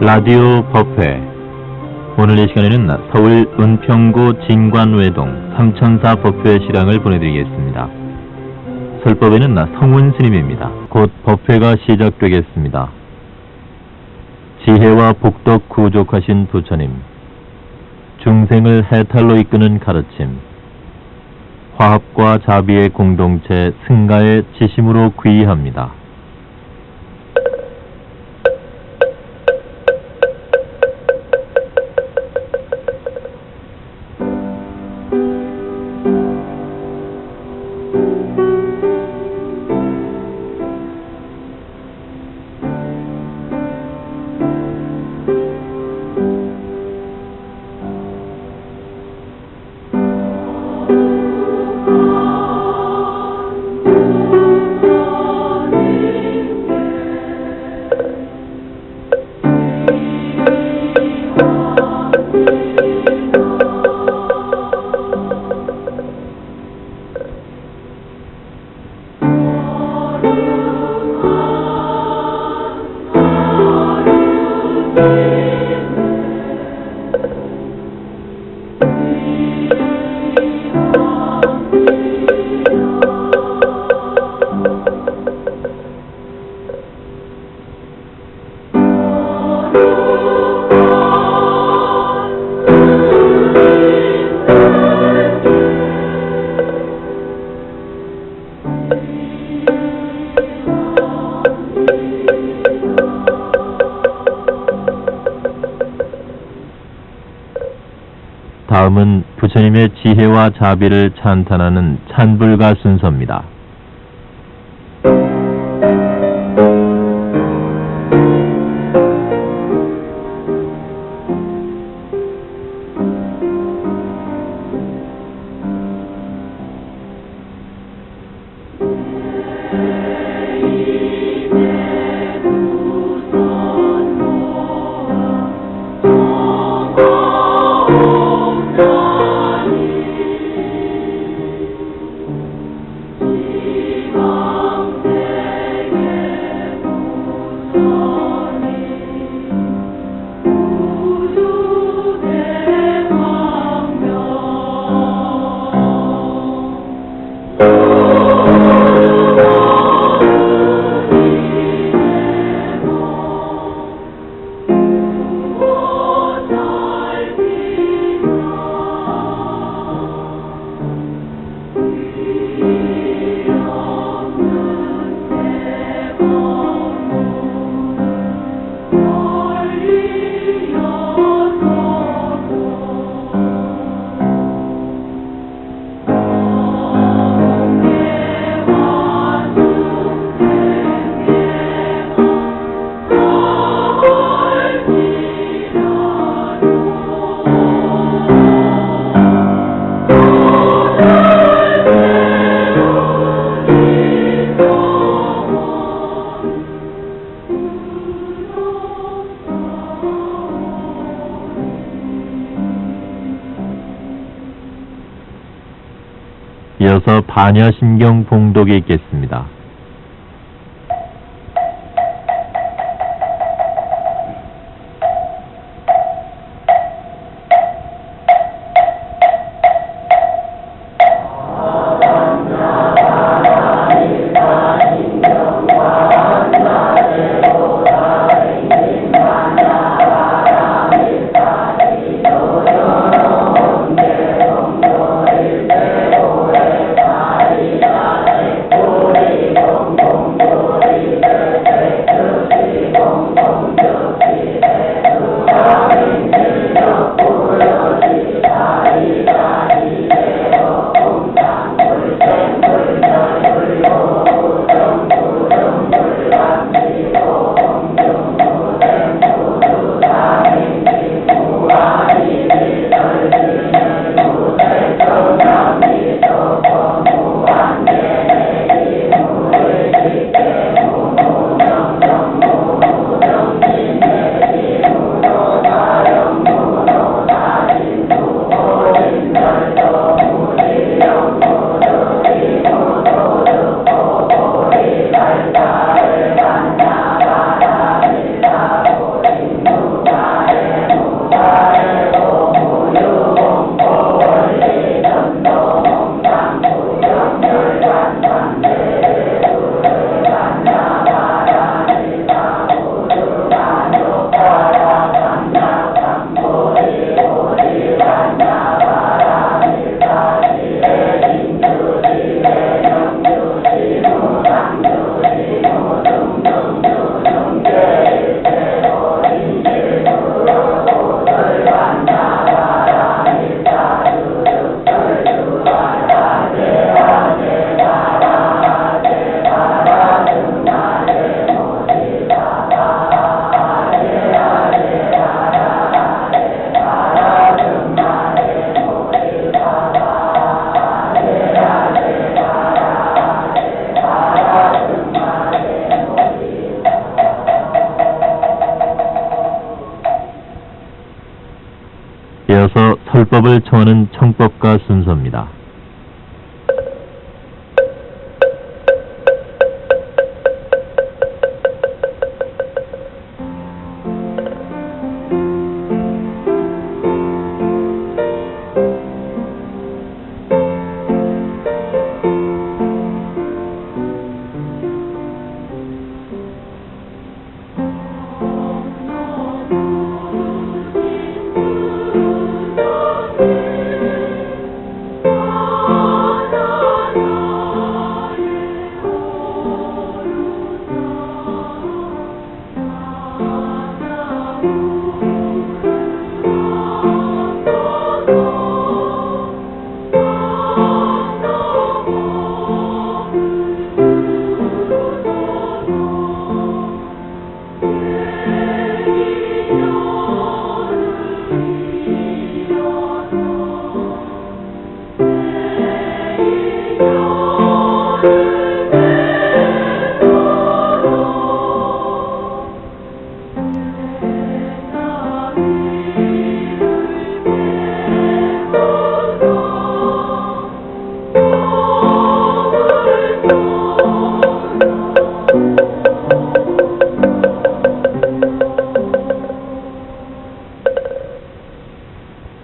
라디오 법회. 오늘 이 시간에는 서울 은평구 진관외동 삼천사 법회 실황을 보내드리겠습니다. 설법에는 성훈 스님입니다. 곧 법회가 시작되겠습니다. 지혜와 복덕 구족하신 부처님, 중생을 해탈로 이끄는 가르침, 화합과 자비의 공동체 승가의 지심으로 귀의합니다. 다음은 부처님의 지혜와 자비를 찬탄하는 찬불가 순서입니다. 이어서 반야심경 봉독이 있겠습니다. 이어서 설법을 청하는 청법가 순서입니다.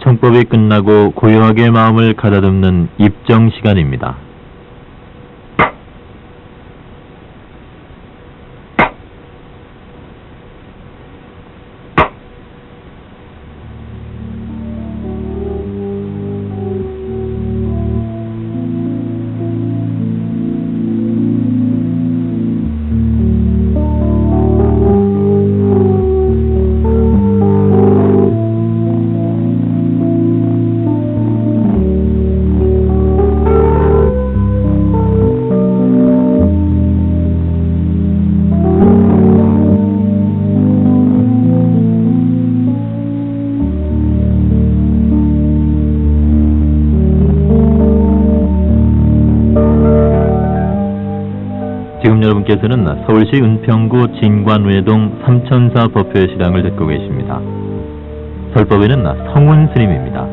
청법이 끝나고 고요하게 마음을 가다듬는 입정 시간입니다. 지금 여러분께서는 서울시 은평구 진관외동 삼천사 법회 시당을 듣고 계십니다. 설법에는 성훈 스님입니다.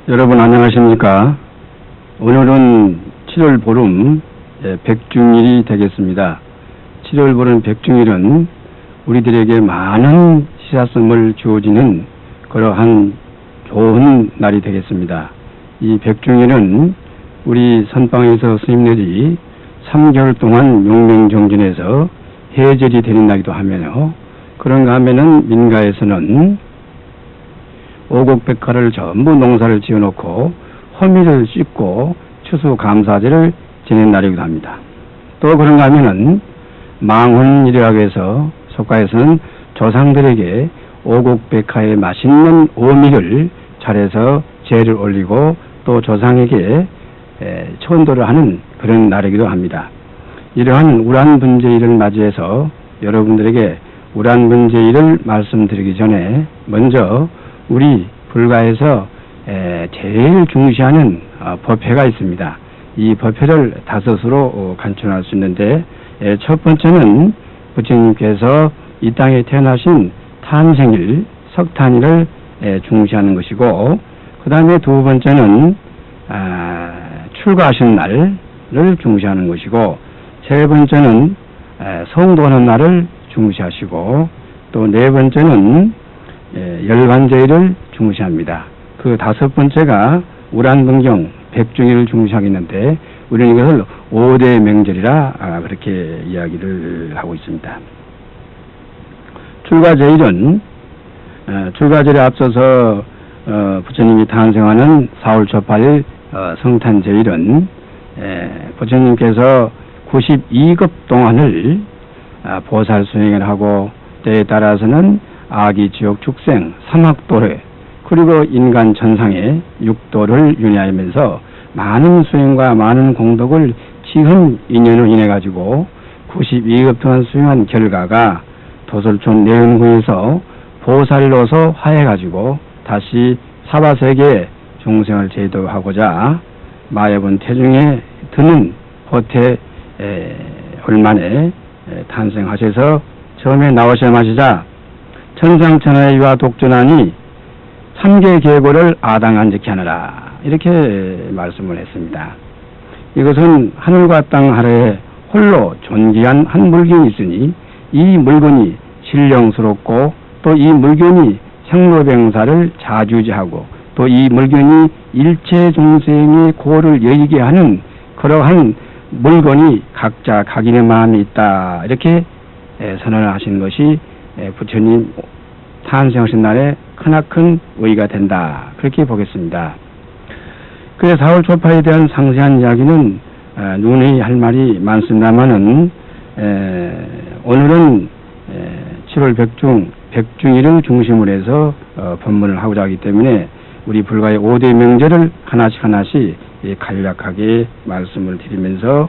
여러분 안녕하십니까? 오늘은 7월 보름 백중일이 되겠습니다. 7월 보름 백중일은 우리들에게 많은 시사성을 주어지는 그러한 좋은 날이 되겠습니다. 이 백중일은 우리 선방에서 스님네들이 3개월 동안 용맹정진해서 해절이 되는 날이기도 하면요. 그런가 하면은 민가에서는 오곡백화를 전부 농사를 지어놓고 허미를 씻고 추수감사제를 지낸 날이기도 합니다. 또 그런가 하면은 망훈일이라고 해서 속가에서는 조상들에게 오곡백화의 맛있는 오미를 차려서 제를 올리고 또 조상에게 천도를 하는 그런 날이기도 합니다. 이러한 우란분제일을 맞이해서 여러분들에게 우란분제일을 말씀드리기 전에 먼저 우리 불가에서 제일 중시하는 법회가 있습니다. 이 법회를 다섯으로 간추할 수 있는데 첫 번째는 부처님께서 이 땅에 태어나신 탄생일, 석탄일을 중시하는 것이고 그 다음에 두 번째는 출가하신 날을 중시하는 것이고 세 번째는 성도하는 날을 중시하시고 또 네 번째는 열반제일을 중시합니다. 그 다섯 번째가 우란등경 백중일을 중시하겠는데 우리는 이것을 5대 명절이라 그렇게 이야기를 하고 있습니다. 출가제일은 출가제일에 앞서서 부처님이 탄생하는 4월 초 8일 성탄제일은 부처님께서 92급 동안을 보살 수행을 하고 때에 따라서는 아기 지옥 축생 삼학도회 그리고 인간 천상의 육도를 윤회하면서 많은 수행과 많은 공덕을 지금 인연으로 인해 가지고 92급 동안 수행한 결과가 도솔촌 내은궁에서 보살로서 화해 가지고 다시 사바세계에 중생을 제도하고자 마여분 태중에 드는 호태 얼만에 탄생하셔서 처음에 나오셔마시자 천상천하의 유아 독존하니 3개 계고를 아당한직히 하느라 이렇게 말씀을 했습니다. 이것은 하늘과 땅 아래에 홀로 존귀한 한 물건이 있으니 이 물건이 신령스럽고 또 이 물건이 생로병사를 자주지하고 또 이 물건이 일체 중생의 고를 여의게 하는 그러한 물건이 각자 각인의 마음이 있다 이렇게 선언을 하신 것이 부처님 탄생하신 날에 크나큰 의의가 된다 그렇게 보겠습니다. 그래서 4월 초파에 대한 상세한 이야기는 눈에 할 말이 많습니다만은 오늘은 7월 백중일을 중심으로 해서 법문을 하고자 하기 때문에 우리 불가의 5대 명제를 하나씩 간략하게 말씀을 드리면서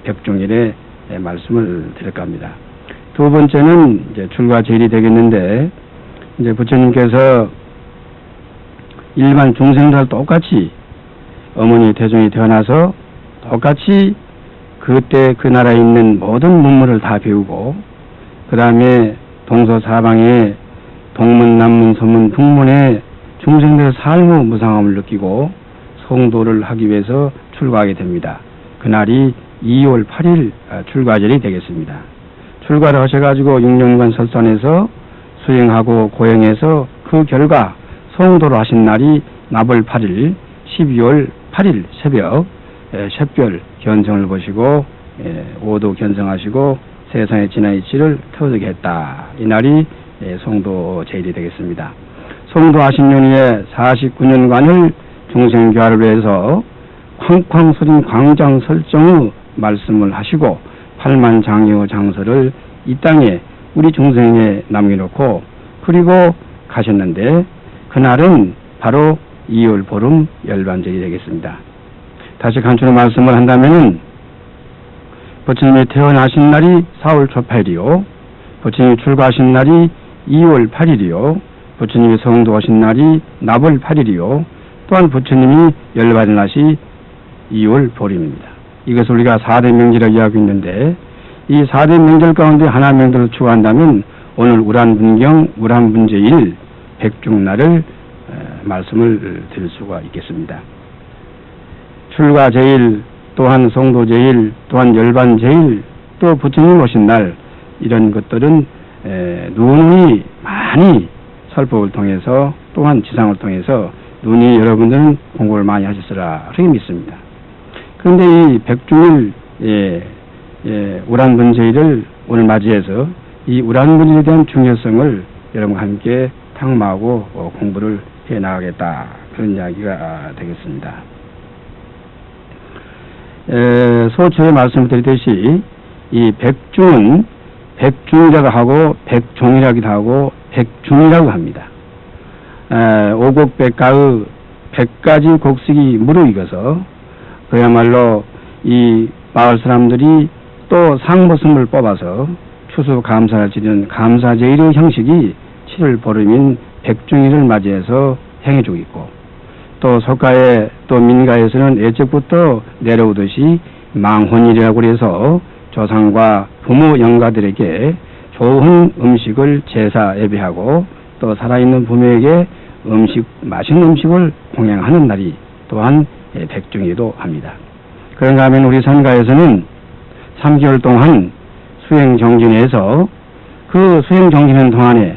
백중일의 말씀을 드릴까 합니다. 두 번째는 이제 출가제일이 되겠는데 이제 부처님께서 일반 중생들 똑같이 어머니 태중이 태어나서 똑같이 그때 그 나라에 있는 모든 문물을 다 배우고 그 다음에 동서사방에 동문, 남문, 서문, 북문에 중생들의 삶의 무상함을 느끼고 성도를 하기 위해서 출가하게 됩니다. 그날이 2월 8일 출가절이 되겠습니다. 출가를 하셔가지고 6년간 설산에서 수행하고 고행해서 그 결과 성도를 하신 날이 나벌 8일 12월 8일 새벽 샛별 견성을 보시고 오도 견성하시고 세상의 진화이치를 터득 했다. 이 날이 성도 제일이 되겠습니다. 성도 하신 년에 49년간을 중생교화를 위해서 쾅쾅 소린 광장 설정의 말씀을 하시고 8만 장여 장서를 이 땅에 우리 중생에 남겨놓고 그리고 가셨는데 그날은 바로 2월 보름 열반절이 되겠습니다. 다시 간추려 말씀을 한다면은 부처님이 태어나신 날이 4월 초팔이요 부처님이 출가하신 날이 2월 8일이요 부처님이 성도하신 날이 나벌 8일이요 또한 부처님이 열반을 날이 2월 보름입니다. 이것을 우리가 4대 명절이라고 이야기하고 있는데 이 4대 명절 가운데 하나 명절을 추구한다면 오늘 우란분경 우란분제일 백중날을 말씀을 드릴 수가 있겠습니다. 출가제일 또한 성도제일 또한 열반제일 또 부처님 오신 날 이런 것들은 누누이 많이 설법을 통해서 또한 지상을 통해서 누누이 여러분들은 공부를 많이 하셨으라 그렇게 믿습니다. 그런데 이 백중일 우란분제일을 오늘 맞이해서 이 우란분제일에 대한 중요성을 여러분과 함께 탁마하고 공부를 해 나가겠다 그런 이야기가 되겠습니다. 소초에 말씀드렸듯이 이 백중은 백중이라고 하고 백종이라기도 하고 백중이라고 합니다. 오곡백가의 100가지 곡식이 무르익어서 그야말로 이 마을 사람들이 또 상모습을 뽑아서 추수감사를 지르는 감사제일의 형식이 7월 보름인 백중일을 맞이해서 행해주고 있고 또 석가에 또 민가에서는 예적부터 내려오듯이 망혼일이라고 해서 조상과 부모 영가들에게 좋은 음식을 제사 예배하고 또 살아있는 부모에게 맛있는 음식을 공양하는 날이 또한 백중이기도 합니다. 그런가 하면 우리 산가에서는 3개월 동안 수행정진에서 그 수행정진하는 동안에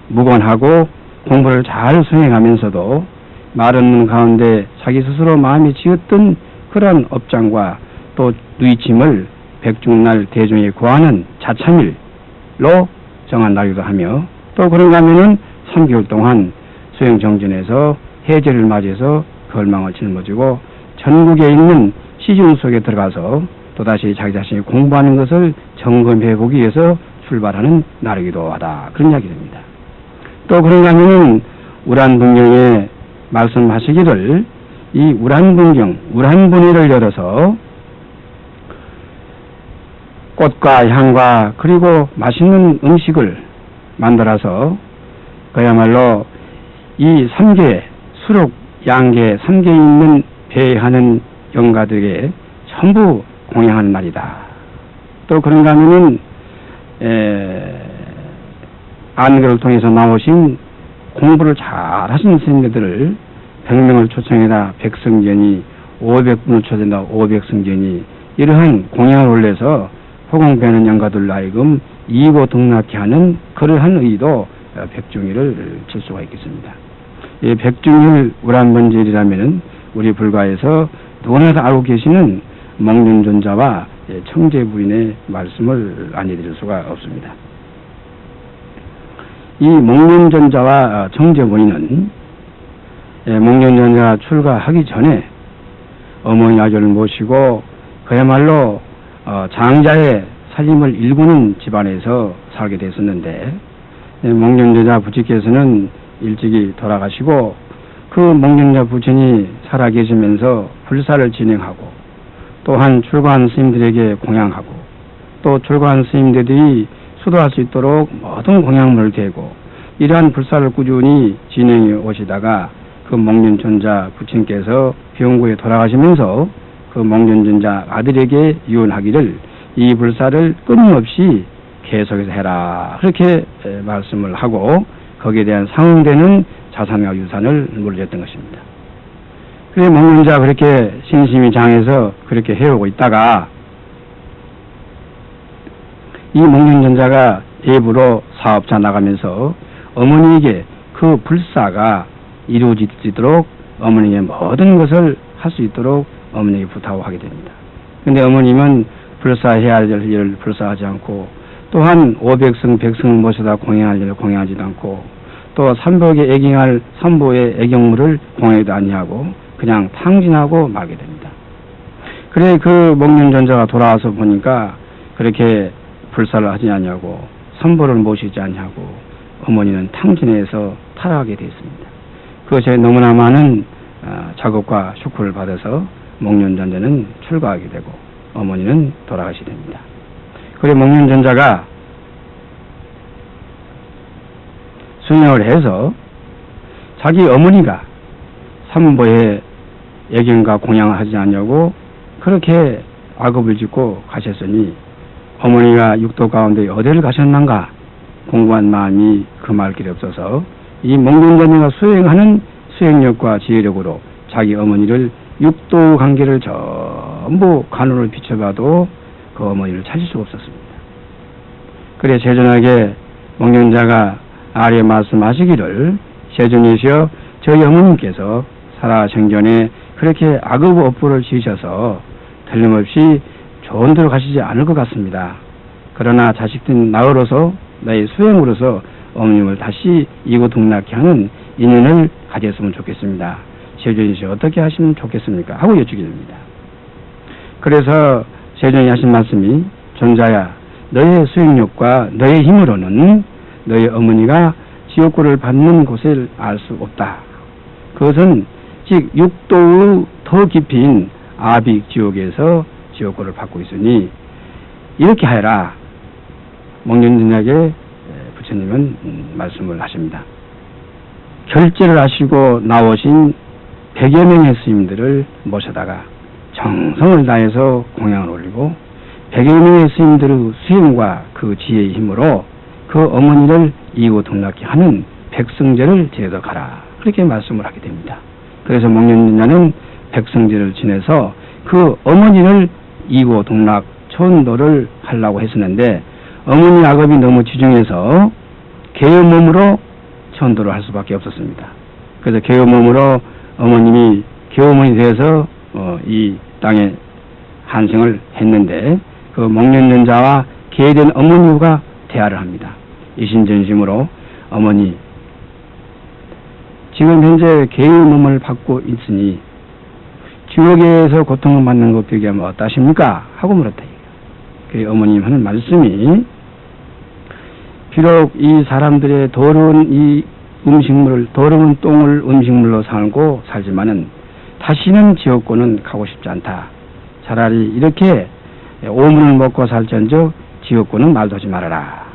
무건하고 공부를 잘 수행하면서도 말 없는 가운데 자기 스스로 마음이 지었던 그러한 업장과 또 누이침을 백중날 대중에 구하는 자참일로 정한 날이기도 하며 또 그런가 하면은 3개월 동안 수행정진에서 해제를 맞이해서 걸망을 짊어지고 전국에 있는 시중 속에 들어가서 또다시 자기 자신이 공부하는 것을 점검해 보기 위해서 출발하는 날이기도 하다. 그런 이야기 됩니다. 또 그런가 하면 우란분경에 말씀하시기를 이 우란분경, 우란분위를 열어서 꽃과 향과 그리고 맛있는 음식을 만들어서 그야말로 이 3계, 수록, 양계, 3계에 있는 배하는 영가들에게 전부 공양하는 날이다. 또 그런가 하면은 안교를 통해서 나오신 공부를 잘 하신 스님들을 100명을 초청해다 100성전이 500분을 초청해다 500성전이 이러한 공양을 올려서 호공배하는 영가들로 하여금 이고 등락케 하는 그러한 의도 백중일을 칠 수가 있겠습니다. 이 백중일 우란번제일이라면은 우리 불가에서 누구나 다 알고 계시는 목련존자와 청제부인의 말씀을 안해드릴 수가 없습니다. 이 목련존자와 청제부인은 목련존자가 출가하기 전에 어머니 아들을 모시고 그야말로 장자의 살림을 일구는 집안에서 살게 됐었는데 목련존자 부처께서는 일찍이 돌아가시고 그 목련존자 부처님이 살아계시면서 불사를 진행하고 또한 출가한 스님들에게 공양하고 또 출가한 스님들이 수도할 수 있도록 모든 공양물을 대고 이러한 불사를 꾸준히 진행해 오시다가 그 목련존자 부처님께서 병고에 돌아가시면서 그 목련존자 아들에게 유언하기를 이 불사를 끊임없이 계속해서 해라 그렇게 말씀을 하고 거기에 대한 상응되는 자산과 유산을 물려줬던 것입니다. 그래 목련자 그렇게 신심이 장해서 그렇게 해오고 있다가 이 목련존자가 예부로 사업자 나가면서 어머니에게 그 불사가 이루어지도록 어머니의 모든 것을 할 수 있도록 어머니에게 부탁을 하게 됩니다. 근데 어머님은 불사해야 할 일을 불사하지 않고 또한 500성, 100성을 모셔다 공양할 일을 공양하지도 않고 또 삼복에 애경할 삼보의 애경물을 공양하지도 아니하고 그냥 탕진하고 말게 됩니다. 그래 그 목련존자가 돌아와서 보니까 그렇게 불사를 하지 않냐고 삼보를 모시지 않냐고 어머니는 탕진해서 타락하게 되었습니다. 그것에 너무나 많은 작업과 슈크를 받아서 목련존자는 출가하게 되고 어머니는 돌아가시게 됩니다. 그리고 목련존자가 수행을 해서 자기 어머니가 삼보에 애경과 공양을 하지 않냐고 그렇게 악업을 짓고 가셨으니 어머니가 육도 가운데 어디를 가셨는가 공부한 마음이 금할 길이 없어서 이 목련존자가 수행하는 수행력과 지혜력으로 자기 어머니를 육도 관계를 전부 간으로 비춰봐도 그 어머니를 찾을 수가 없었습니다. 그래 세존하게 목련자가 아래 말씀하시기를 세존이시여 저희 어머님께서 살아생전에 그렇게 악업 업보를 지으셔서 틀림없이 좋은 데로 가시지 않을 것 같습니다. 그러나 자식된 나으로서 나의 수행으로서 어머님을 다시 이고 등락케 하는 인연을 가졌으면 좋겠습니다. 세존이시여 어떻게 하시면 좋겠습니까? 하고 여쭈게 됩니다. 그래서 세존이 하신 말씀이 존자야 너의 수행력과 너의 힘으로는 너의 어머니가 지옥고를 받는 곳을 알 수 없다. 그것은 즉 육도의 더 깊인 아빅 지옥에서 지옥고를 받고 있으니 이렇게 하여라. 목련존자에게 부처님은 말씀을 하십니다. 결제를 하시고 나오신 100여 명의 스님들을 모셔다가 정성을 다해서 공양을 올리고 100여 명의 스님들의 수행과 그 지혜의 힘으로 그 어머니를 이고 등락케 하는 백성제를 지내도 가라. 그렇게 말씀을 하게 됩니다. 그래서 목련존자는 백성제를 지내서 그 어머니를 이고 등락 천도를 하려고 했었는데 어머니 악업이 너무 지중해서 개의 몸으로 천도를 할 수밖에 없었습니다. 그래서 개의 몸으로 어머님이 개어머니 되어서 이 땅에 한생을 했는데 그 목련존자와 개된 어머니가 대화를 합니다. 이신전심으로 어머니 지금 현재 개의 몸을 받고 있으니 지옥에서 고통을 받는 것 비교하면 어떠십니까? 하고 물었다. 그 어머님 하는 말씀이 비록 이 사람들의 더러운 이 음식물을, 더러운 똥을 음식물로 살지만은 다시는 지옥고는 가고 싶지 않다. 차라리 이렇게 오물을 먹고 살전적 지옥고는 말도 하지 말아라.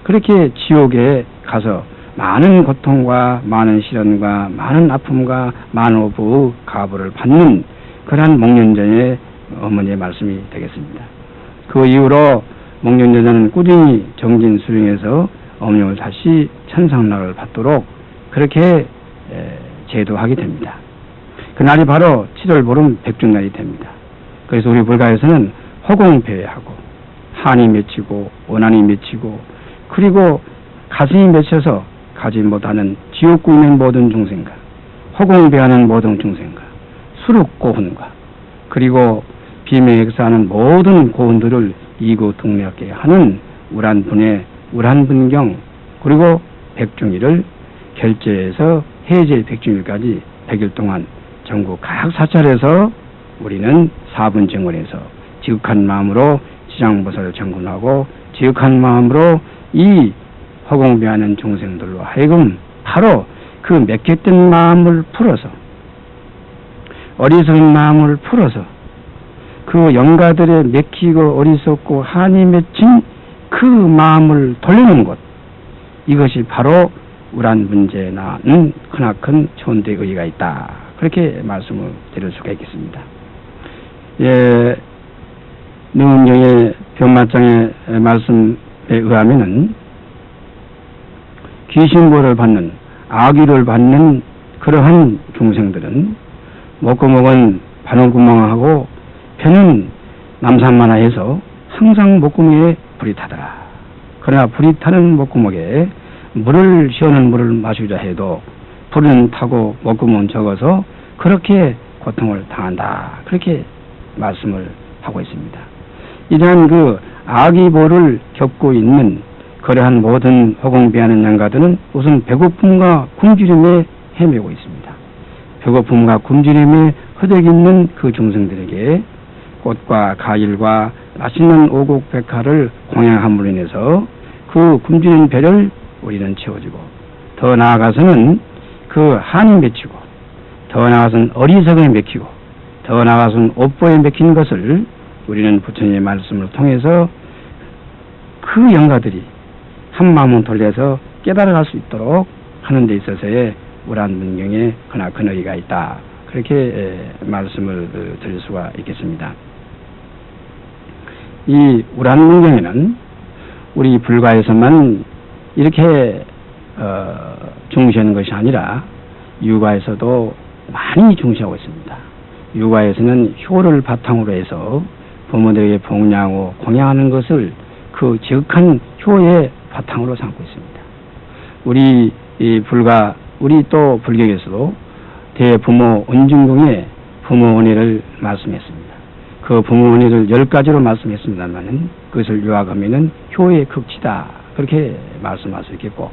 그렇게 지옥에 가서 많은 고통과 많은 시련과 많은 아픔과 많은 오부 가부를 받는 그러한 목련전의 어머니의 말씀이 되겠습니다. 그 이후로 목련전자는 꾸준히 정진 수령해서 어머님을 다시 천상락을 받도록 그렇게 제도하게 됩니다. 그날이 바로 7월 보름 백중날이 됩니다. 그래서 우리 불가에서는 허공배회하고 한이 맺히고 원한이 맺히고 그리고 가슴이 맺혀서 가지 못하는 지옥구 있는 모든 중생과 허공배하는 모든 중생과 수륙고혼과 그리고 비명액사하는 모든 고혼들을 이구동맥하게 하는 우란분의 우란분경 그리고 백중일을 결제해서 해제 백중일까지 100일 동안 전국 각 사찰에서 우리는 사분정원에서 지극한 마음으로 지장보살을 정군하고 지극한 마음으로 이 허공배하는 중생들로 하여금 바로 그 맥혔던 마음을 풀어서 어리석은 마음을 풀어서 그 영가들의 맥히고 어리석고 한이 맺힌 그 마음을 돌리는 것 이것이 바로 우란문제나는 크나큰 천대 의의가 있다. 그렇게 말씀을 드릴 수가 있겠습니다. 능은경의 변마장의 말씀에 의하면은 귀신보를 받는 악귀를 받는 그러한 중생들은 목구멍은 바늘구멍하고 배는 남산만하해서 항상 목구멍에 불이 타더라. 그러나 불이 타는 목구멍에 물을 시원한 물을 마시자 해도 불은 타고 목구멍은 적어서 그렇게 고통을 당한다. 그렇게 말씀을 하고 있습니다. 이러한 그 악의보를 겪고 있는 그러한 모든 허공배하는 양가들은 우선 배고픔과 굶주림에 헤매고 있습니다. 배고픔과 굶주림에 허덕 있는 그 중생들에게 꽃과 과일과 맛있는 오곡백화를 공양함으로 인해서 그 굶주린 배를 우리는 채워주고 더 나아가서는 그 한이 맺히고 더 나아가서는 어리석음에 맥히고 더 나아가서는 옵보에 맥힌 것을 우리는 부처님의 말씀을 통해서 그 영가들이 한 마음을 돌려서 깨달아갈 수 있도록 하는 데 있어서의 우란문경에 크나큰 의의가 있다. 그렇게 말씀을 드릴 수가 있겠습니다. 이 우란문경에는 우리 불가에서만 이렇게 중시하는 것이 아니라 유가에서도 많이 중시하고 있습니다. 유가에서는 효를 바탕으로 해서 부모들에게 봉양하고 공양하는 것을 그 지극한 효의 바탕으로 삼고 있습니다. 우리 우리 또 불교에서도 대부모 은중궁의 부모 은혜를 말씀했습니다. 그 부모 은혜를 10가지로 말씀했습니다만은 그것을 요약하면은 효의 극치다. 그렇게 말씀할 수 있겠고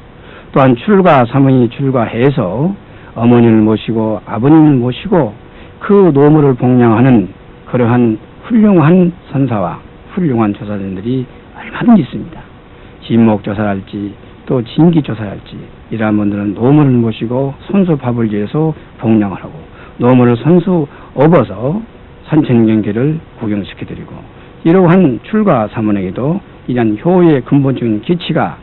또한 출가 사모니 출가해서 어머니를 모시고 아버님을 모시고 그 노무를 봉양하는 그러한 훌륭한 선사와 훌륭한 조사들이 얼마든지 있습니다. 진목조사랄지 또 진기조사랄지 이러한 분들은 노무를 모시고 손수 밥을 지어서 봉양을 하고 노무를 손수 업어서 산천경계를 구경시켜드리고 이러한 출가 사모에게도 이러한 효의 근본적인 기치가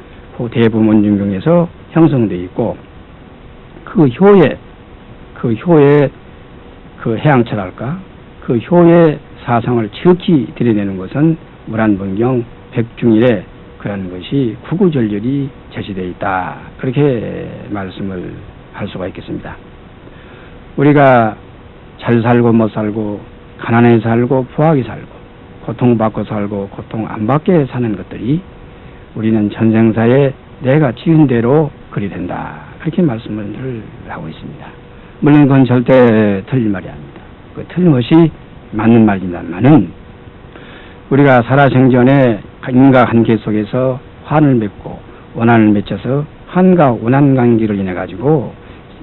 대부문중경에서 형성되어 있고 그 효의 그 해양철할까 그 효의 사상을 지극히 들여내는 것은 무란본경 백중일에 그런 것이 구구절절히 제시되어 있다. 그렇게 말씀을 할 수가 있겠습니다. 우리가 잘 살고 못 살고 가난하게 살고 부하게 살고 고통받고 살고 고통 안 받게 사는 것들이 우리는 전생사에 내가 지은 대로 그리 된다. 그렇게 말씀을 하고 있습니다. 물론 그건 절대 틀린 말이 아닙니다. 그 틀림없이 맞는 말이지만은 우리가 살아생전에 인과 관계 속에서 환을 맺고 원한을 맺혀서 환과 원한 관계를 인해 가지고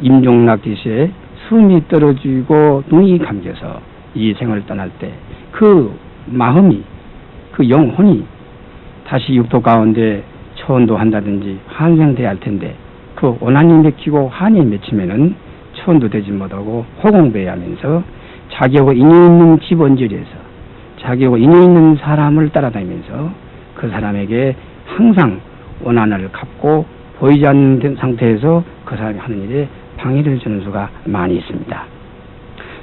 임종락기시에 숨이 떨어지고 눈이 감겨서 이 생을 떠날 때 그 마음이, 그 영혼이 다시 육도 가운데 천도한다든지 환생돼야 할 텐데, 그 원한이 맺히고 한이 맺히면은 천도 되지 못하고 호공배하면서 자기하고 인연 있는 집원질에서 자기하고 인연 있는 사람을 따라다니면서 그 사람에게 항상 원한을 갚고 보이지 않는 상태에서 그 사람이 하는 일에 방해를 주는 수가 많이 있습니다.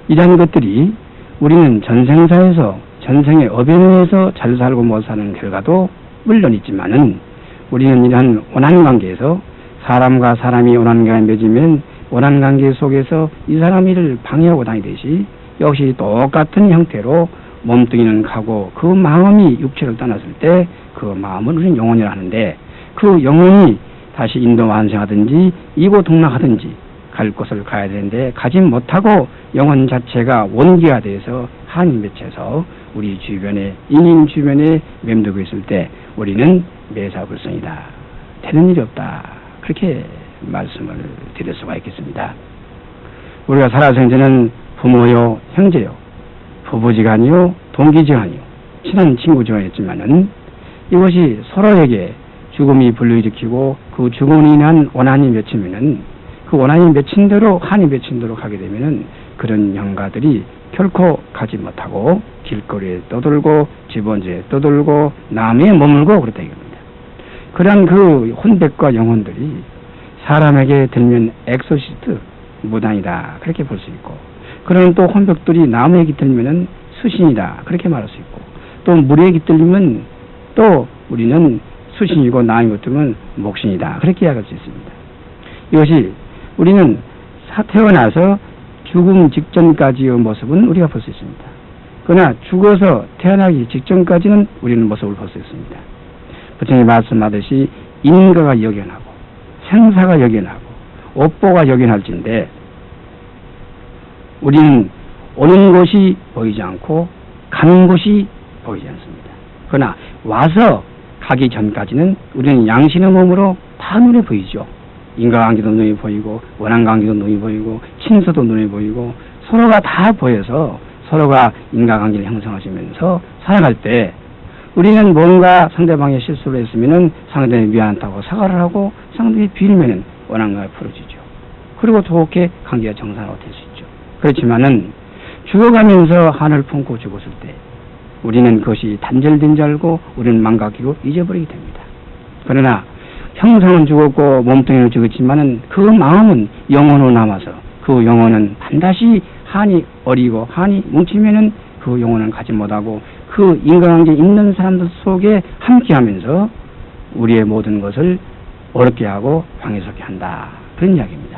이러한 것들이 우리는 전생사에서 전생의 어변에서 잘 살고 못 사는 결과도 물론 있지만은, 우리는 이러한 원한관계에서 사람과 사람이 원한관계에 맺으면 원한관계 속에서 이 사람 일을 방해하고 다니듯이 역시 똑같은 형태로 몸뚱이는 가고 그 마음이 육체를 떠났을 때 그 마음은 우리는 영혼이라 하는데, 그 영혼이 다시 인도 완성하든지 이고 동락하든지 갈 곳을 가야 되는데 가지 못하고 영혼 자체가 원기가 돼서 한이 맺혀서 우리 주변에, 인인 주변에 맴돌고 있을 때 우리는 매사불성이다, 되는 일이 없다, 그렇게 말씀을 드릴 수가 있겠습니다. 우리가 살아서 이제는 부모요, 형제요, 부부지간이요, 동기지간이요, 친한 친구지간이었지만은 이것이 서로에게 죽음이 불러일으키고 그 죽음으로 인한 원한이 맺히면은 그 원한이 맺힌 대로, 한이 맺힌 대로 가게 되면은 그런 영가들이 결코 가지 못하고 길거리에 떠돌고 집원지에 떠돌고 남에 머물고 그렇다 이겁니다. 그러한 그 혼백과 영혼들이 사람에게 들면 엑소시스트, 무당이다, 그렇게 볼 수 있고, 그런 또 혼백들이 나무에 깃들면은 수신이다, 그렇게 말할 수 있고, 또 물에 깃들면 또 우리는 수신이고 나무에 깃들면 목신이다, 그렇게 이야기할 수 있습니다. 이것이 우리는 태어나서 죽음 직전까지의 모습은 우리가 볼 수 있습니다. 그러나 죽어서 태어나기 직전까지는 우리는 모습을 볼 수 있습니다. 부처님이 말씀하듯이 인가가 역연하고 생사가 역연하고 업보가 역연할진데, 우리는 오는 곳이 보이지 않고 가는 곳이 보이지 않습니다. 그러나 와서 가기 전까지는 우리는 양신의 몸으로 다 눈에 보이죠. 인과관계도 눈에 보이고 원한관계도 눈에 보이고 친서도 눈에 보이고 서로가 다 보여서 서로가 인과관계를 형성하시면서 살아갈 때 우리는 뭔가 상대방의 실수를 했으면은 상대방이 미안하다고 사과를 하고 상대방이 빌면은 원한관계가 풀어지죠. 그리고 좋게 관계가 정상화가 될 수 있죠. 그렇지만은 죽어가면서 한을 품고 죽었을 때 우리는 그것이 단절된 줄 알고 우리는 망각이고 잊어버리게 됩니다. 그러나 형상은 죽었고 몸뚱이는 죽었지만은 그 마음은 영혼으로 남아서 그 영혼은 반드시 한이 어리고 한이 뭉치면은 그 영혼은 가지 못하고 그 인간관계에 있는 사람들 속에 함께하면서 우리의 모든 것을 어렵게 하고 방해스럽게 한다, 그런 이야기입니다.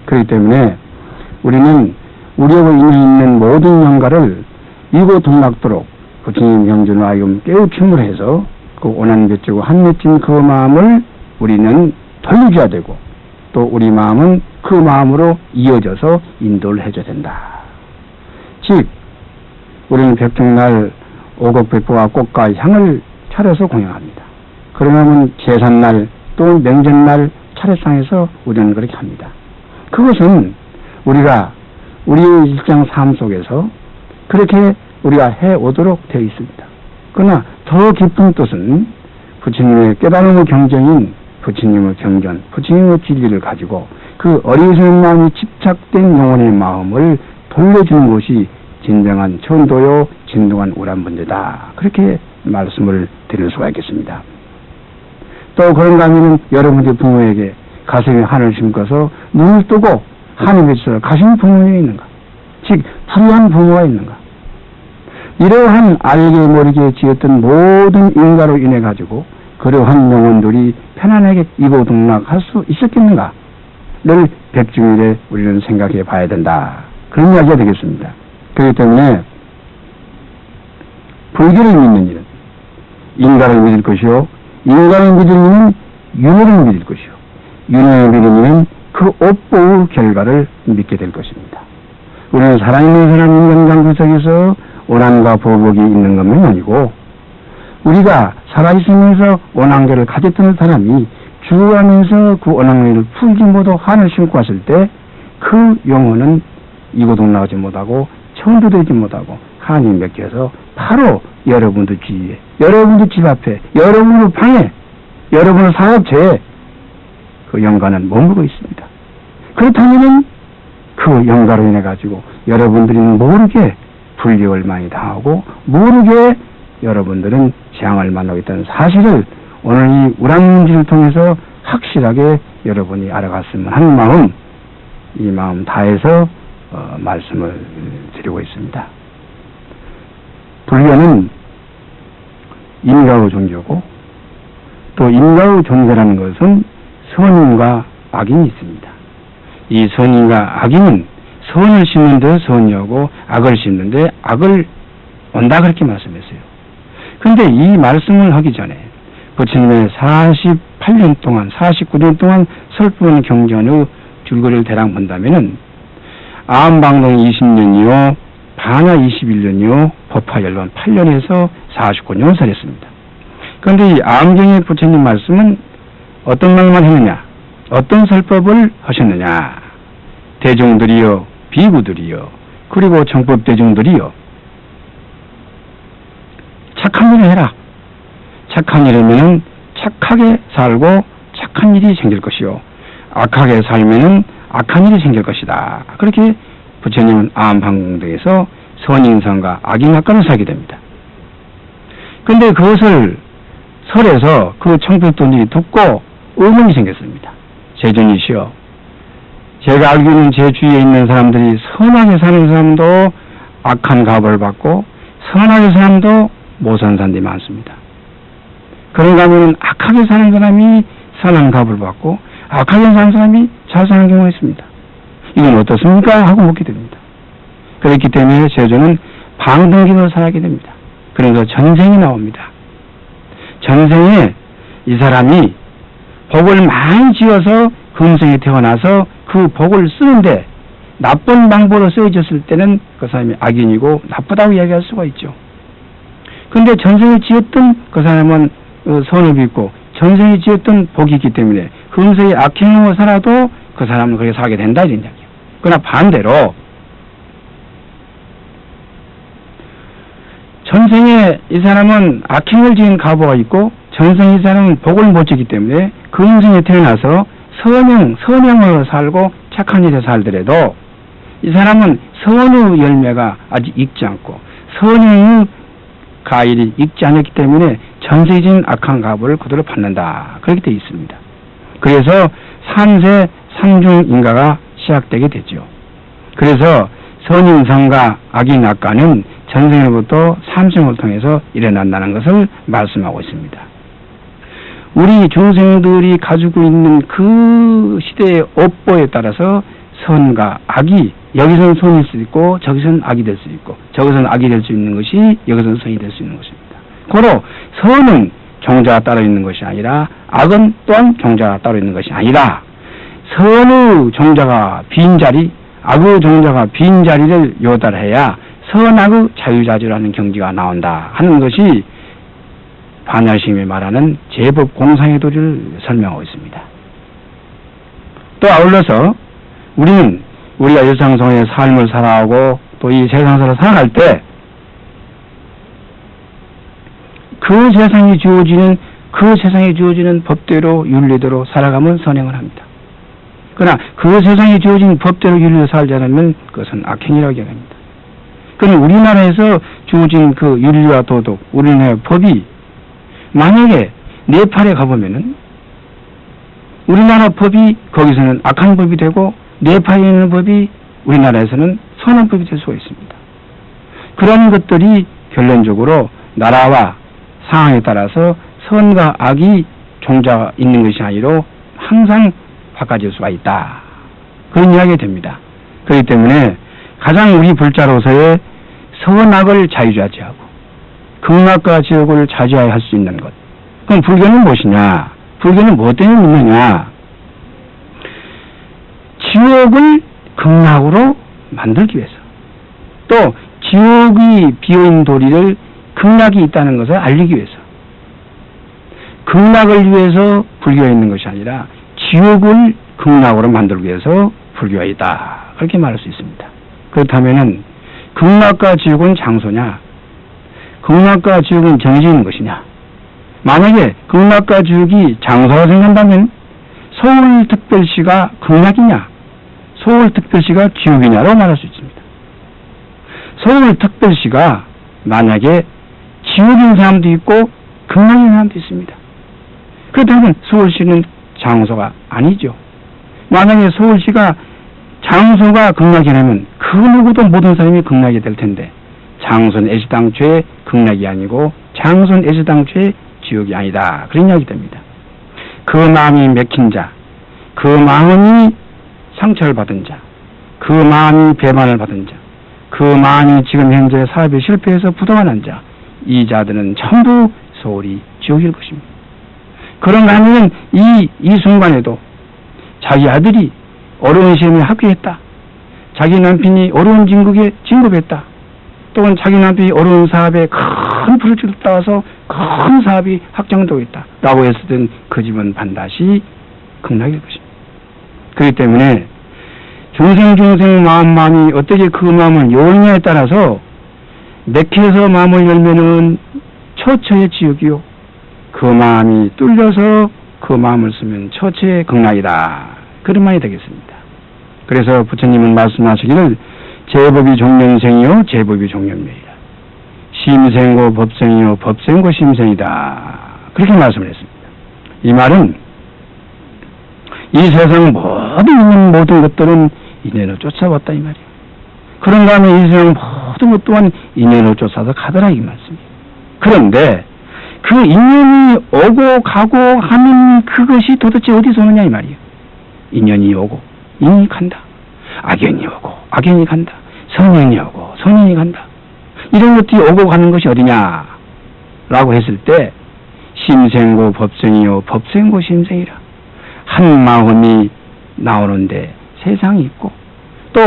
그렇기 때문에 우리는 우리하고 있는 모든 영가를 이고 동락도록 부처님 경전을 하여금 깨우침을 해서 그 원한 맺히고 한 맺힌 그 마음을 우리는 돌려줘야 되고, 또 우리 마음은 그 마음으로 이어져서 인도를 해줘야 된다. 즉 우리는 백종날 오곡백보와 꽃과 향을 차려서 공양합니다. 그러면 제삿날 또 명절날 차례상에서 우리는 그렇게 합니다. 그것은 우리가 우리의 일상 삶 속에서 그렇게 우리가 해오도록 되어 있습니다. 그러나 더 깊은 뜻은 부처님의 깨달음의 경전인 부처님의 경전, 부처님의 진리를 가지고 그 어리석은 마음이 집착된 영혼의 마음을 돌려주는 것이 진정한 천도요, 진동한 우람문제다, 그렇게 말씀을 드릴 수가 있겠습니다. 또 그런가 하면 여러분들 부모에게 가슴에 한을 심고서 눈을 뜨고 한이 맺혀서 가슴 부모님이 있는가, 즉 불의한 부모가 있는가, 이러한 알게 모르게 지었던 모든 인과로 인해 가지고 그러한 영혼들이 편안하게 이고동락할 수 있었겠는가를 백중일에 우리는 생각해 봐야 된다, 그런 이야기가 되겠습니다. 그렇기 때문에 불교를 믿는 일은 인과를 믿을 것이요, 인과를 믿을 일은 윤회를 믿을 것이요, 윤회를 믿는 일은 그 업보의 결과를 믿게 될 것입니다. 우리는 살아있는 사람 인간관계 속에서 원한과 보복이 있는 것만 아니고, 우리가 살아있으면서 원한계를 가졌던 사람이 죽어가면서 그 원한계를 풀지 못하고 한을 심고 왔을 때 그 영혼은 이곳 올라가지 못하고 처음도 되지 못하고 한이 맺혀서 바로 여러분들 주위에, 여러분들 집 앞에, 여러분들 방에, 여러분의 사업체에 그 영가는 머물고 있습니다. 그렇다면 그 영가로 인해 가지고 여러분들이 모르게 불이익을 많이 당하고 모르게 여러분들은 재앙을 만나고 있다는 사실을 오늘 이 우량문지를 통해서 확실하게 여러분이 알아갔으면 하는 마음, 이 마음 다해서 말씀을 드리고 있습니다. 불교는 인가의 종교고 또 인가의 존재라는 것은 선인과 악인이 있습니다. 이 선인과 악인은 선을 심는 데 선이오고 악을 심는 데 악을 온다 그렇게 말씀했어요. 그런데 이 말씀을 하기 전에 부처님의 48년 동안 49년 동안 설법원 경전의 줄거리를 대략 본다면은 암방동 20년이요 반야 21년이요 법화열반 8년에서 49년 설했습니다. 그런데 이 암경의 부처님 말씀은 어떤 말만 했느냐, 어떤 설법을 하셨느냐, 대중들이요 비구들이요 그리고 정법대중들이요 착한 일을 해라. 착한 일이면은 착하게 살고 착한 일이 생길 것이요 악하게 살면은 악한 일이 생길 것이다. 그렇게 부처님은 암방공도에서 선인선과 악인악과를 살게 됩니다. 그런데 그것을 설에서 그 청백도들이 듣고 의문이 생겼습니다. 제전이시여, 제가 알기로는 제 주위에 있는 사람들이 선하게 사는 사람도 악한 값을 받고 선하게 사는 사람도 못 사는 사람들이 많습니다. 그런가 하면 악하게 사는 사람이 선한 값을 받고 악하게 사는 사람이 잘 사는 경우가 있습니다. 이건 어떻습니까? 하고 묻게 됩니다. 그렇기 때문에 제주는 방등기로 살게 됩니다. 그래서 전생이 나옵니다. 전생에 이 사람이 복을 많이 지어서 금생에 태어나서 그 복을 쓰는데 나쁜 방법으로 쓰여졌을 때는 그 사람이 악인이고 나쁘다고 이야기할 수가 있죠. 그런데 전생에 지었던 그 사람은 선을 빚고 전생에 지었던 복이 있기 때문에 금생에 악행으로 살아도 그 사람은 그렇게 살게 된다 이런 이야기예요. 그러나 반대로 전생에 이 사람은 악행을 지은 가보가 있고 전생에 이 사람은 복을 못 지기 때문에 금생에 태어나서 선행으로 살고 착한 일에 살더라도 이 사람은 선의 열매가 아직 익지 않고 선행의 가일이 익지 않았기 때문에 전생에 지은 악한 가보를 그대로 받는다. 그렇게 되어 있습니다. 그래서 3세 3중 인가가 시작되게 되죠. 그래서 선인선과 악인악과는 전생으로부터 삼생을 통해서 일어난다는 것을 말씀하고 있습니다. 우리 중생들이 가지고 있는 그 시대의 업보에 따라서 선과 악이 여기서는 선일 수 있고 저기서는 악이 될 수 있고 저기서는 악이 될 수 있는 것이 여기서는 선이 될 수 있는 것입니다. 고로 선은 종자가 따로 있는 것이 아니라 악은 또한 종자가 따로 있는 것이 아니라 선의 종자가 빈자리, 악의 종자가 빈자리를 요달해야 선악의 자유자재라는 경지가 나온다 하는 것이 반야심이 말하는 제법 공상의 도리를 설명하고 있습니다. 또 아울러서 우리는 우리가 일상생활의 삶을 살아가고 또 이 세상에서 살아갈 때 그 세상에 주어지는 법대로 윤리대로 살아가면 선행을 합니다. 그러나 그 세상에 주어진 법대로 윤리대로 살지 않으면 그것은 악행이라고 이야기합니다. 그럼 우리나라에서 주어진 그 윤리와 도덕, 우리나라의 법이 만약에 네팔에 가보면은 우리나라 법이 거기서는 악한 법이 되고 네팔에 있는 법이 우리나라에서는 선한 법이 될 수가 있습니다. 그런 것들이 결론적으로 나라와 상황에 따라서 선과 악이 종자가 있는 것이 아니라 항상 바꿔질 수가 있다. 그런 이야기가 됩니다. 그렇기 때문에 가장 우리 불자로서의 선악을 자유자재하고 극락과 지옥을 자제하여 할 수 있는 것. 그럼 불교는 무엇이냐? 불교는 무엇 때문에 믿느냐? 지옥을 극락으로 만들기 위해서 또 지옥이 비어있는 도리를 극락이 있다는 것을 알리기 위해서 극락을 위해서 불교가 있는 것이 아니라 지옥을 극락으로 만들기 위해서 불교가 있다. 그렇게 말할 수 있습니다. 그렇다면은 극락과 지옥은 장소냐, 극락과 지옥은 정해져 있는 것이냐? 만약에 극락과 지옥이 장소가 생각한다면 서울특별시가 극락이냐, 서울특별시가 지옥이냐라고 말할 수 있습니다. 서울특별시가 만약에 지옥인 사람도 있고 극락인 사람도 있습니다. 그렇다면 서울시는 장소가 아니죠. 만약에 서울시가 장소가 극락이라면 그 누구도 모든 사람이 극락이 될 텐데, 장소는 애시당초에 극락이 아니고 장소는 애시당초에 지옥이 아니다, 그런 이야기 됩니다. 그 마음이 맥힌 자, 그 마음이 상처를 받은 자, 그 마음이 배반을 받은 자, 그 마음이 지금 현재 사업에 실패해서 부도가 난 자, 이 자들은 전부 서울이 지옥일 것입니다. 그런가 하면 이 순간에도 자기 아들이 어려운 시험에 합격했다, 자기 남편이 어려운 진급에 진급했다, 또는 자기 남편이 어려운 사업에 큰 프로젝트를 따와서 큰 사업이 확장되고 있다 라고 했을 땐 그 집은 반드시 극락일 것입니다. 그렇기 때문에 중생 마음이 어떻게 그 마음을 열느냐에 따라서 맥혀서 마음을 열면은 처처의 지옥이요, 그 마음이 뚫려서 그 마음을 쓰면 처처의 극락이다, 그런 말이 되겠습니다. 그래서 부처님은 말씀하시기를 제법이 종련생이요 제법이 종련멸이라, 심생고 법생이요 법생고 심생이다, 그렇게 말씀을 했습니다. 이 말은 이 세상 있는 모든 것들은 인연을 쫓아왔다 이 말이에요. 그런가 하면 이 세상 모든 것 또한 인연을 쫓아서 가더라 이 말씀이에요. 그런데 그 인연이 오고 가고 하는 그것이 도대체 어디서 오느냐 이 말이에요. 인연이 오고 인연이 간다, 악연이 오고 악연이 간다, 선연이 오고 선연이 간다, 이런 것들이 오고 가는 것이 어디냐 라고 했을 때 심생고 법생이요 법생고 심생이라, 한 마음이 나오는데 세상이 있고 또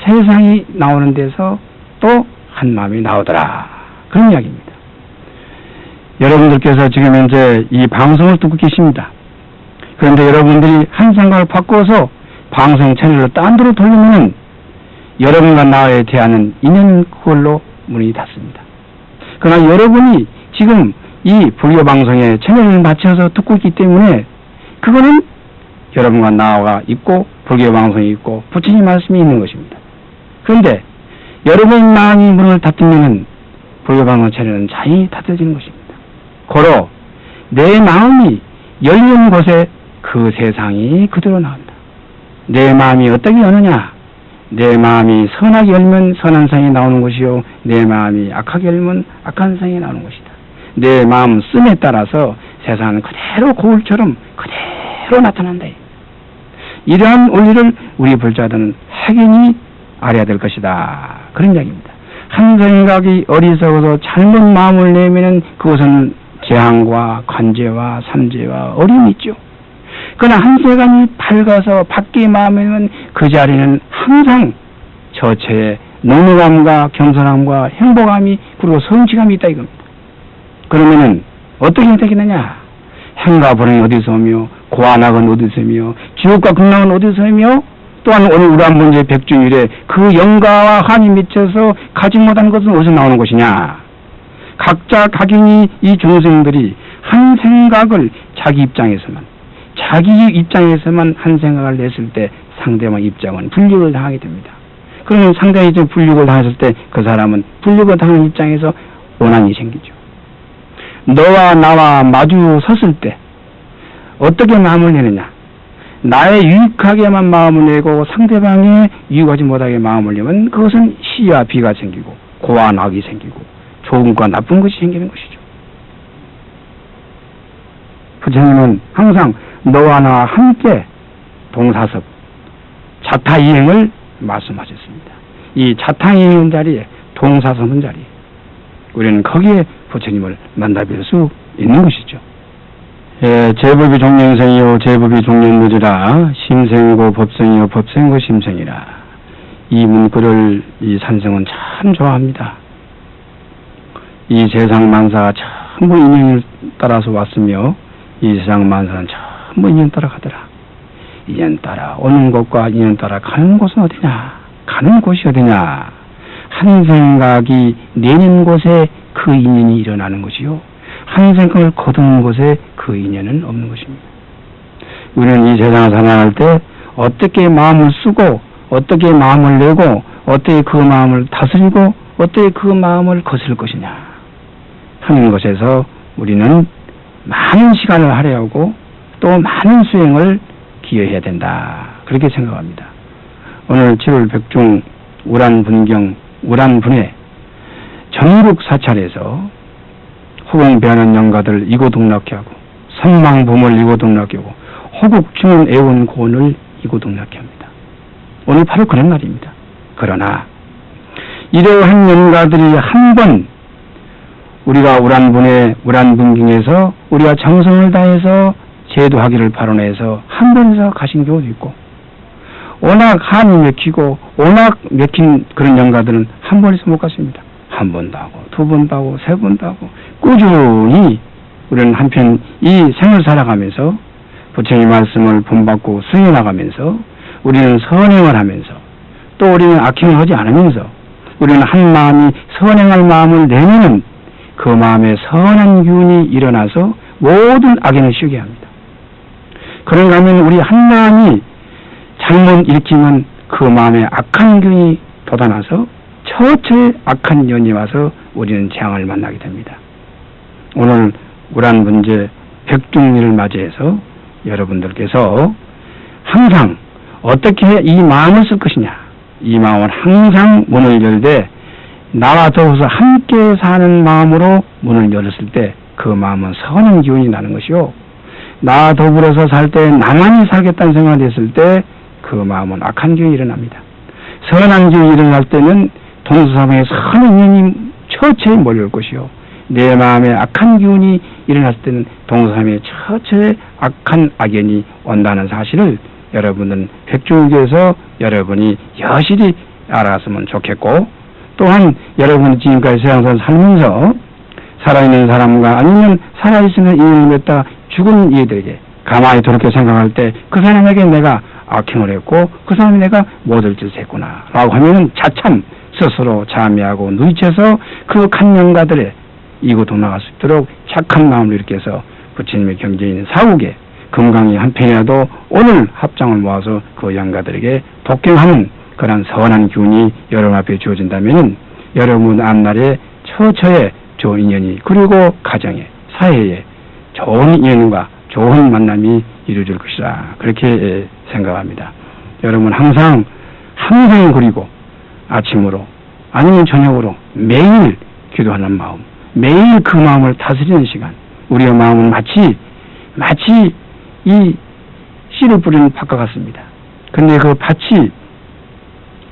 세상이 나오는 데서 또 한 마음이 나오더라, 그런 이야기입니다. 여러분들께서 지금 현재 이 방송을 듣고 계십니다. 그런데 여러분들이 한 생각을 바꿔서 방송 채널을 딴 데로 돌리면 여러분과 나에 대한 인연 그걸로 문이 닫습니다. 그러나 여러분이 지금 이 불교 방송에 채널을 맞춰서 듣고 있기 때문에 그거는 여러분과 나와 있고 불교 방송이 있고 부처님 말씀이 있는 것입니다. 그런데 여러분의 마음이 문을 닫으면 불교 방송 채널은 자연히 닫혀지는 것입니다. 고로 내 마음이 열린 곳에 그 세상이 그대로 나온다. 내 마음이 어떻게 여느냐? 내 마음이 선하게 열면 선한 상이 나오는 것이요, 내 마음이 악하게 열면 악한 상이 나오는 것이다. 내 마음 씀에 따라서 세상은 그대로 거울처럼 그대로 나타난다. 이러한 원리를 우리 불자들은 확연히 알아야 될 것이다, 그런 이야기입니다. 한 생각이 어리석어서 잘못 마음을 내면은 그것은 재앙과 관제와 삼재와 어려움이 있죠. 그러나 한 생각이 밝아서 밖의 마음에는 그 자리는 항상 저체의 농후감과 겸손함과 행복함이 그리고 성취감이 있다 이겁니다. 그러면은 어떻게 되겠느냐? 행과 불행이 어디서 오며 고안악은 어디서 오며 지옥과 극락은 어디서 오며 또한 오늘 우란문제 백중일에 그 영가와 한이 미쳐서 가지 못한 것은 어디서 나오는 것이냐? 각자 각인이 이 중생들이 한 생각을 자기 입장에서만 한 생각을 냈을 때 상대방 입장은 불육을 당하게 됩니다. 그러면 상대방이 불육을 당했을 때 그 사람은 불육을 당하는 입장에서 원한이 생기죠. 너와 나와 마주 섰을 때 어떻게 마음을 내느냐? 나의 유익하게만 마음을 내고 상대방의 유익하지 못하게 마음을 내면 그것은 시와 비가 생기고 고와 낙이 생기고 좋은 것과 나쁜 것이 생기는 것이죠. 부처님은 항상 너와 나와 함께 동사섭 자타이행을 말씀하셨습니다. 이 자타이행 자리에 동사섭은 자리에 우리는 거기에 부처님을 만나뵐 수 있는 것이죠. 예, 제법이 종련생이요 제법이 종련무지라, 심생이고 법생이요 법생이고 심생이라. 이 문구를 이 산성은 참 좋아합니다. 이 세상 만사가 전부 인연을 따라서 왔으며 이 세상 만사는 전부 인연 따라 가더라. 인연 따라 오는 곳과 인연 따라 가는 곳은 어디냐? 가는 곳이 어디냐? 한 생각이 내는 곳에 그 인연이 일어나는 것이요, 한 생각을 거두는 곳에 그 인연은 없는 것입니다. 우리는 이 세상을 살아갈 때 어떻게 마음을 쓰고, 어떻게 마음을 내고, 어떻게 그 마음을 다스리고, 어떻게 그 마음을 거스를 것이냐 하는 것에서 우리는 많은 시간을 할애하고 또 많은 수행을 기여해야 된다, 그렇게 생각합니다. 오늘 7월 백중 우란분경 우란분회 전국 사찰에서 호공변한 영가들 이고동락케 하고, 선망부모를 이고동락케 하고, 호국중원 애원고원을 이고동락케 합니다. 오늘 바로 그런 날입니다. 그러나 이러한 영가들이 한 번 우리가 우란분회 우란분경에서 우리가 정성을 다해서 제도하기를 발언해서 한 번에서 가신 경우도 있고, 워낙 한이 맥히고 워낙 맥힌 그런 영가들은 한 번에서 못 갔습니다. 한 번도 하고 두 번도 하고 세 번도 하고 꾸준히 우리는 한편 이 생을 살아가면서 부처님의 말씀을 본받고 수행해 나가면서 우리는 선행을 하면서 또 우리는 악행을 하지 않으면서 우리는 한 마음이 선행할 마음을 내면은 그 마음에 선한 기운이 일어나서 모든 악행을 쉬게 합니다. 그런가 하면 우리 한 마음이 잘못 일으키면 그 마음에 악한 기운이 돋아나서 처처에 악한 년이 와서 우리는 재앙을 만나게 됩니다. 오늘 우란분제 백중일을 맞이해서 여러분들께서 항상 어떻게 이 마음을 쓸 것이냐, 이 마음을 항상 문을 열되 나와 더불어서 함께 사는 마음으로 문을 열었을 때 그 마음은 선한 기운이 나는 것이요, 나와 더불어서 살 때 나만이 살겠다는 생각이 됐을 때 그 마음은 악한 기운이 일어납니다. 선한 기운이 일어날 때는 동서사방에 선한 인연이 처처에 몰려올 것이요, 내 마음에 악한 기운이 일어날 때는 동서사방에 처처에 악한 악연이 온다는 사실을 여러분은 백중에서 여러분이 여실히 알았으면 좋겠고, 또한 여러분이 지금까지 세상에서 살면서 살아있는 사람과 아니면 살아있으면 인연을 맺다 죽은 이들에게 가만히 돌이켜 생각할 때 그 사람에게 내가 악행을 했고 그 사람이 내가 못할 짓을 했구나 라고 하면은 자참 스스로 자매하고 누이쳐서 그 간영가들의 이고동락할 수 있도록 착한 마음을 일으켜서 부처님의 경제인 사국에 금강이 한 편이라도 오늘 합장을 모아서 그 영가들에게 독경하는 그런 선한 기운이 여러분 앞에 주어진다면 여러분 앞날에 처처에 좋은 인연이, 그리고 가정에 사회에 좋은 인연과 좋은 만남이 이루어질 것이라 그렇게 생각합니다. 여러분 항상 그리고 아침으로 아니면 저녁으로 매일 기도하는 마음, 매일 그 마음을 다스리는 시간, 우리의 마음은 마치 이 씨를 뿌리는 밭과 같습니다. 근데 그 밭이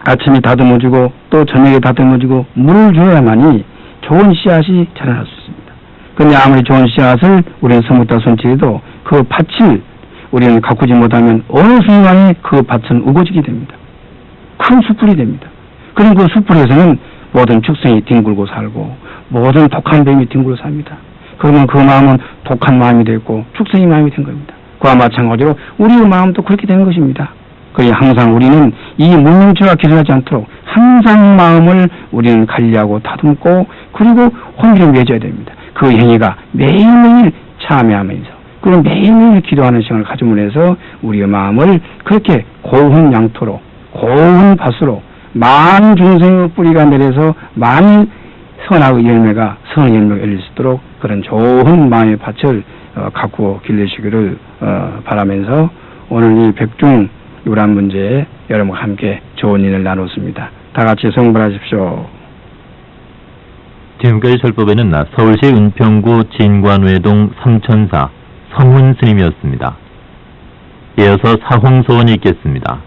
아침에 다듬어주고 또 저녁에 다듬어주고 물을 줘야만이 좋은 씨앗이 자라날 수 있습니다. 근데 아무리 좋은 씨앗을 우리는 서묻다 손질해도 그 밭을 우리는 가꾸지 못하면 어느 순간에 그 밭은 우거지게 됩니다. 큰 숯불이 됩니다. 그럼 그 숯불에서는 모든 축생이 뒹굴고 살고 모든 독한 뱀이 뒹굴고 삽니다. 그러면 그 마음은 독한 마음이 됐고 축생의 마음이 된 겁니다. 그와 마찬가지로 우리의 마음도 그렇게 되는 것입니다. 그러니 항상 우리는 이 문명체와 기술하지 않도록 항상 마음을 우리는 관리하고 다듬고 그리고 혼기를 맺어야 됩니다. 그 행위가 매일매일 참여하면서 그리고 매일매일 기도하는 시간을 가짐으로 해서 우리의 마음을 그렇게 고운 양토로 고운 밭으로 많은 중생의 뿌리가 내려서 많은 선악의 열매가 선의 열매가 열릴 수 있도록 그런 좋은 마음의 밭을 가꾸어 길러시기를 바라면서 오늘 이 백중 유란 문제에 여러분과 함께 좋은 일을 나눴습니다. 다 같이 성불하십시오. 지금까지 설법에는 서울시 은평구 진관외동 삼천사 성훈 스님이었습니다. 이어서 사홍소원이 있겠습니다.